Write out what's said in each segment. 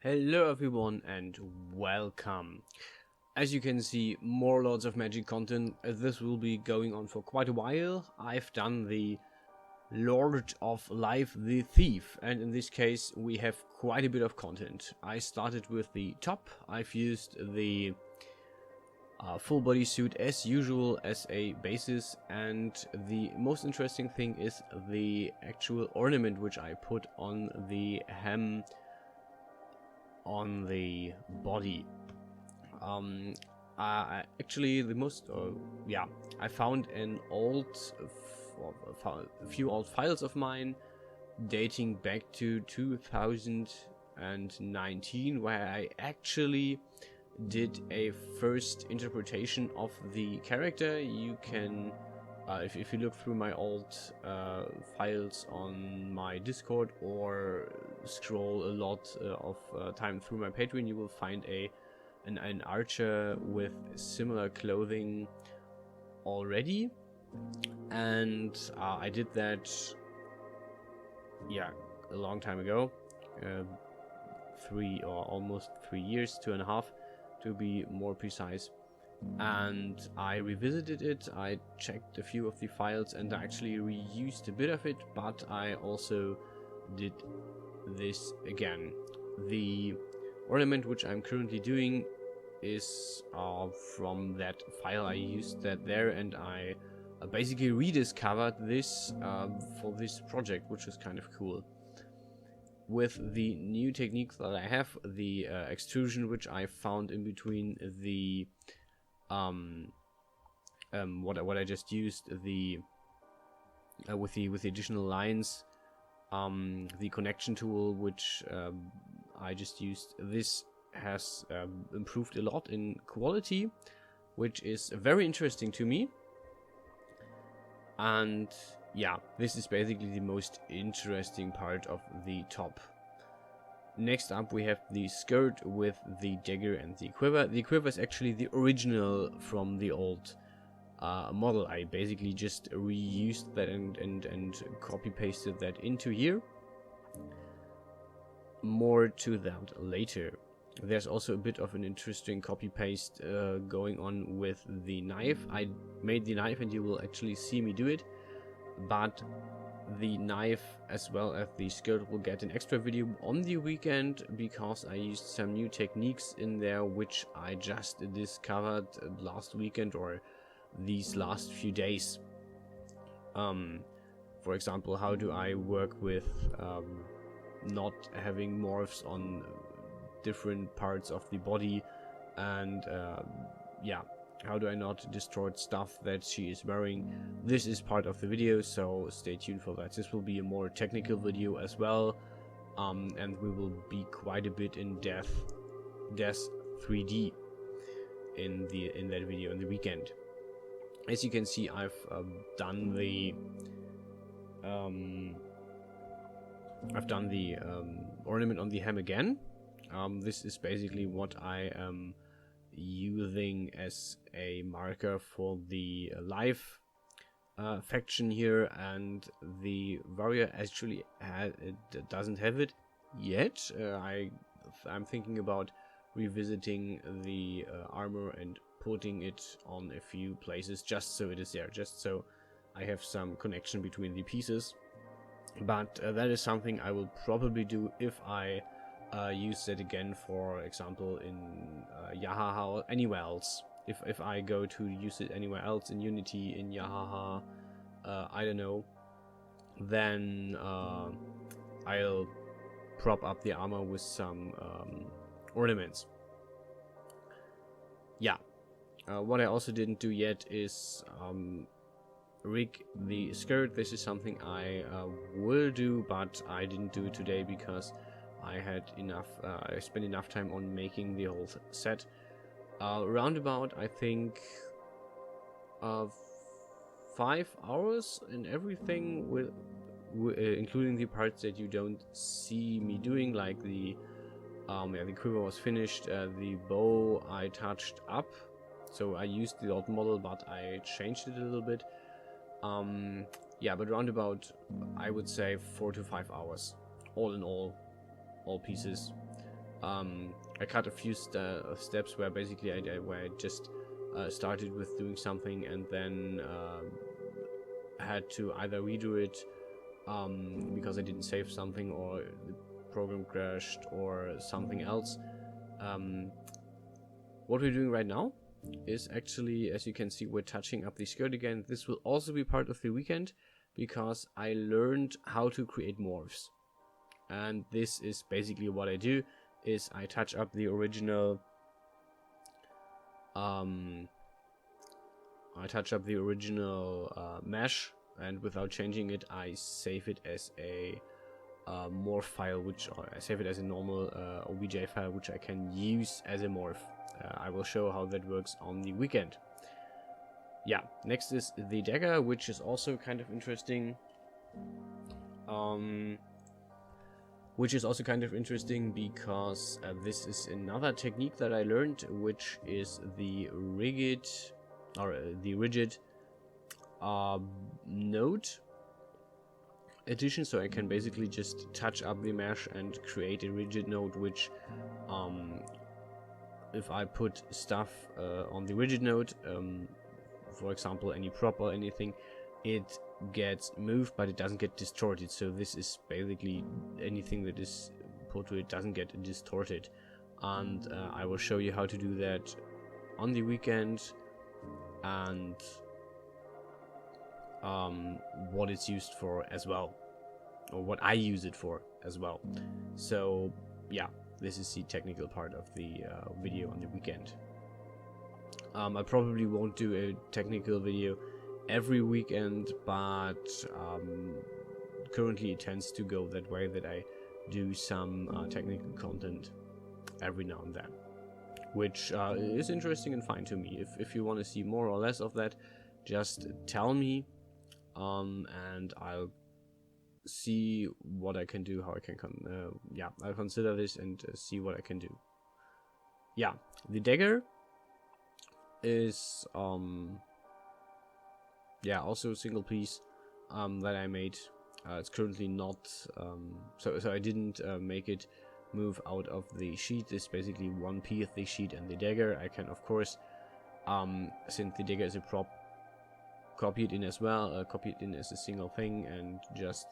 Hello everyone and welcome. As you can see, more Lords of Magic content. This will be going on for quite a while. I've done the Lord of Life the Thief, and in this case we have quite a bit of content. I started with the top. I've used the full body suit as usual as a basis, and the most interesting thing is the actual ornament which I put on the hem on the body. Actually, the most, I found a few old files of mine dating back to 2019, where I actually did a first interpretation of the character. You can, if you look through my old files on my Discord or scroll a lot of time through my Patreon, you will find an archer with similar clothing already, and I did that a long time ago, almost 3 years, 2.5 to be more precise. And I revisited it, I checked a few of the files and I actually reused a bit of it, but I also did this again. The ornament which I'm currently doing is from that file. I used that there, and I basically rediscovered this for this project, which is kind of cool. With the new techniques that I have, the extrusion which I found in between the what I just used, the with the additional lines, the connection tool which I just used, this has improved a lot in quality, which is very interesting to me. And yeah, this is basically the most interesting part of the top. Next up we have the skirt with the dagger and the quiver. The quiver is actually the original from the old model. I basically just reused that and copy pasted that into here. More to that later. There's also a bit of an interesting copy paste going on with the knife. I made the knife and you will actually see me do it, but the knife as well as the skirt will get an extra video on the weekend, because I used some new techniques in there which I just discovered last weekend or these last few days. For example, how do I work with not having morphs on different parts of the body, and how do I not distort stuff that she is wearing. This is part of the video, so stay tuned for that. This will be a more technical video as well, and we will be quite a bit in depth 3D in that video on the weekend. As you can see, I've done the ornament on the hem again. This is basically what I am using as a marker for the life faction here, and the warrior actually doesn't have it yet. I'm thinking about revisiting the armor and putting it on a few places just so it is there, just so I have some connection between the pieces. But that is something I will probably do if I use that again, for example in Yahaha or anywhere else. If I go to use it anywhere else, in Unity, in Yahaha, I don't know, then I'll prop up the armor with some ornaments. Yeah, what I also didn't do yet is rig the skirt. This is something I will do, but I didn't do it today because I had enough. I spent enough time on making the whole set. Roundabout, I think, 5 hours in everything, including the parts that you don't see me doing, like the quiver was finished. The bow I touched up, so I used the old model, but I changed it a little bit. But roundabout, I would say 4 to 5 hours, all in all pieces. I cut a few steps where basically I just started with doing something and then had to either redo it because I didn't save something, or the program crashed, or something else. What we're doing right now is actually, as you can see, we're touching up the skirt again. This will also be part of the weekend because I learned how to create morphs, and this is basically what I do. Is I touch up the original mesh, and without changing it, I save it as a morph file, I save it as a normal OBJ file, which I can use as a morph. I will show how that works on the weekend. Yeah, next is the Dagger, which is also kind of interesting. Because this is another technique that I learned, which is the rigid node addition. So I can basically just touch up the mesh and create a rigid node, which if I put stuff on the rigid node, for example any prop or anything, it gets moved but it doesn't get distorted. So this is basically anything that is put to it doesn't get distorted, and I will show you how to do that on the weekend, and what it's used for as well, or what I use it for as well. So yeah, this is the technical part of the video on the weekend. I probably won't do a technical video every weekend, but currently it tends to go that way, that I do some technical content every now and then, which is interesting and fine to me. If you want to see more or less of that, just tell me, and I'll see what I can do, how I can I'll consider this and see what I can do. Yeah, the Dagger is also a single piece that I made. It's currently not so I didn't make it move out of the sheet. It's basically one piece, the sheet and the Dagger. I can, of course, since the Dagger is a prop, copy it in as well, copy it in as a single thing and just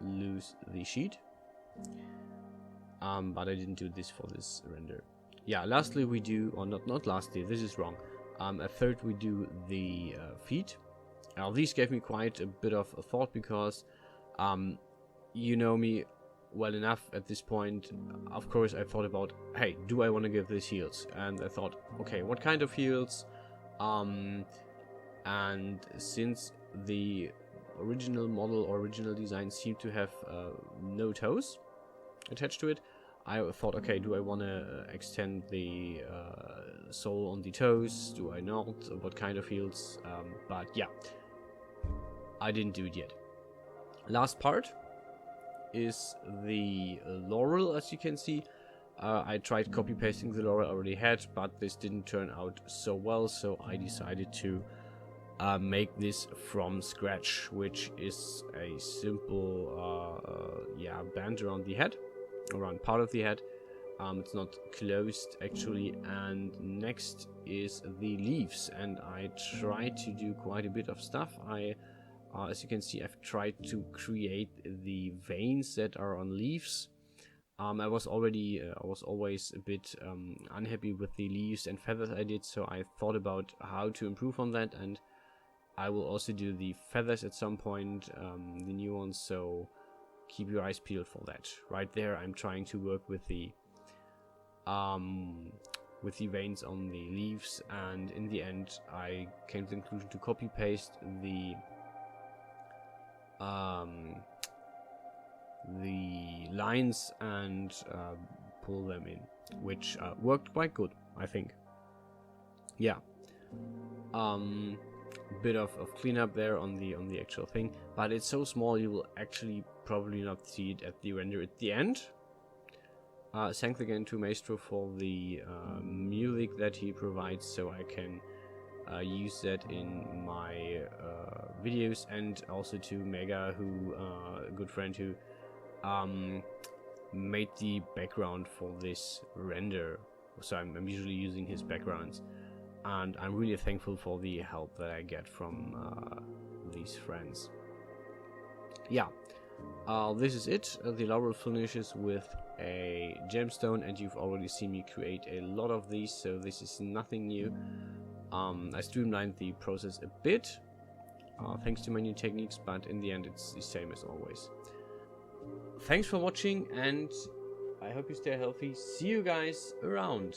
lose the sheet, but I didn't do this for this render. Yeah, lastly we do, or not lastly, this is wrong, at third we do the feet. Now these gave me quite a bit of a thought, because you know me well enough at this point. Of course I thought about, hey, do I want to give this heels? And I thought, okay, what kind of heels? And since the original model or original design seemed to have no toes attached to it, I thought, okay, do I want to extend the sole on the toes? Do I not? What kind of heels? But yeah, I didn't do it yet. Last part is the Laurel. As you can see, I tried copy pasting the Laurel I already had, but this didn't turn out so well, so I decided to make this from scratch, which is a simple band around the head, around part of the head. It's not closed actually. And next is the leaves, and I tried to do quite a bit of stuff. As you can see, I've tried to create the veins that are on leaves. I was always a bit unhappy with the leaves and feathers I did, so I thought about how to improve on that, and I will also do the feathers at some point, the new ones, so keep your eyes peeled for that. Right there, I'm trying to work with the veins on the leaves, and in the end, I came to the conclusion to copy paste the lines and pull them in, which worked quite good, I think. Yeah. Bit of cleanup there on the actual thing, but it's so small you will actually probably not see it at the render at the end. Thanks again to Maestro for the music that he provides, so I can use that in my videos, and also to Mega, who a good friend who made the background for this render. So I'm usually using his backgrounds, and I'm really thankful for the help that I get from these friends. Yeah, this is it. The Laurel finishes with a gemstone, and you've already seen me create a lot of these, so this is nothing new. I streamlined the process a bit thanks to my new techniques, but in the end it's the same as always. Thanks for watching, and I hope you stay healthy. See you guys around.